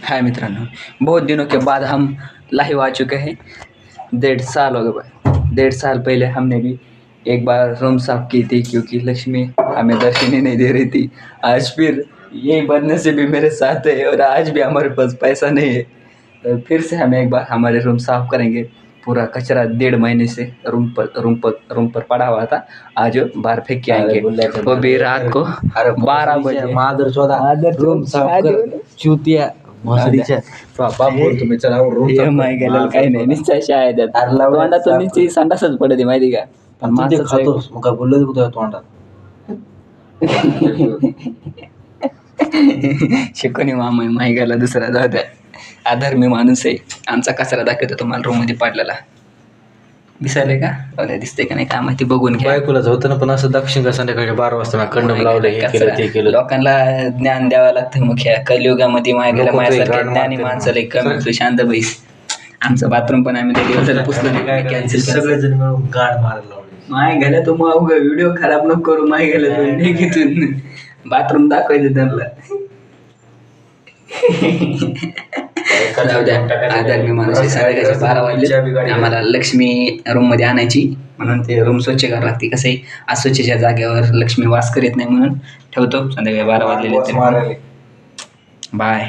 हाय मित्रांनो, बहुत दिनों के बाद हम लाइव आ चुके हैं। 1.5 साल हो गए। 1.5 साल पहले हमने भी एक बार रूम साफ की थी क्योंकि लक्ष्मी हमें दर्शन ही नहीं दे रही थी। आज फिर ये बनने से भी मेरे साथ है और आज भी हमारे पास पैसा नहीं है। तो फिर से हम एक बार हमारे रूम साफ करेंगे। पूरा कचरा 1.5 महीने से रूम पर पड़ा हुआ था। आज बाहर फेंक के आएंगे। वो भी रात को 12 बजे। मादर रूम साफ कर चुतिया मसडीच्या बाप बोलतो मी चला रूम हे माय गेलं काही नाही निश्चय शाळेत तोंडातून निश्चय संडासच पडते माहिती का. पण ते माणसाचं खातोस मग काय बोललो तुझ्या तोंडात शिकवणी मामा माही गेला दुसरा जाऊ द्या. आधर्मी माणूस आहे. आमचा कचरा दाखवतो तुम्हाला रूम मध्ये पडलेला दिसायले का. दिसते का नाही काय माहिती बघून घ्या. बायकोला होतं ना पण असं दक्षिण का संध्याकाळी 12 वाजता कंडम लावलं हे केलं ते केलं. लोकांना ज्ञान द्यावं लागतं मग ह्या कलियुगामध्ये मायला माझ्यासारखे ज्ञानी माणसाला कमी तू शांत बैस. आमचं बाथरूम पण आम्ही दिवसाला पुसलं नाही काय कॅन्सल सगळेजण मिळून गाड मारायला लावले. माय गेल्या तो मग व्हिडिओ खराब नको करू. माय गेलं तो निघितून बाथरूम दाखवायचं त्यांना. जाऊ द्या. आधर्मी माणूस 12:30 वाजले. आम्हाला लक्ष्मी रूम मध्ये आणायची म्हणून ते रूम स्वच्छ करावं लागते. कसं आहे अस्वच्छच्या जागेवर लक्ष्मी वास करीत नाही म्हणून ठेवतो. संध्याकाळी 12 वाजलेले. बाय.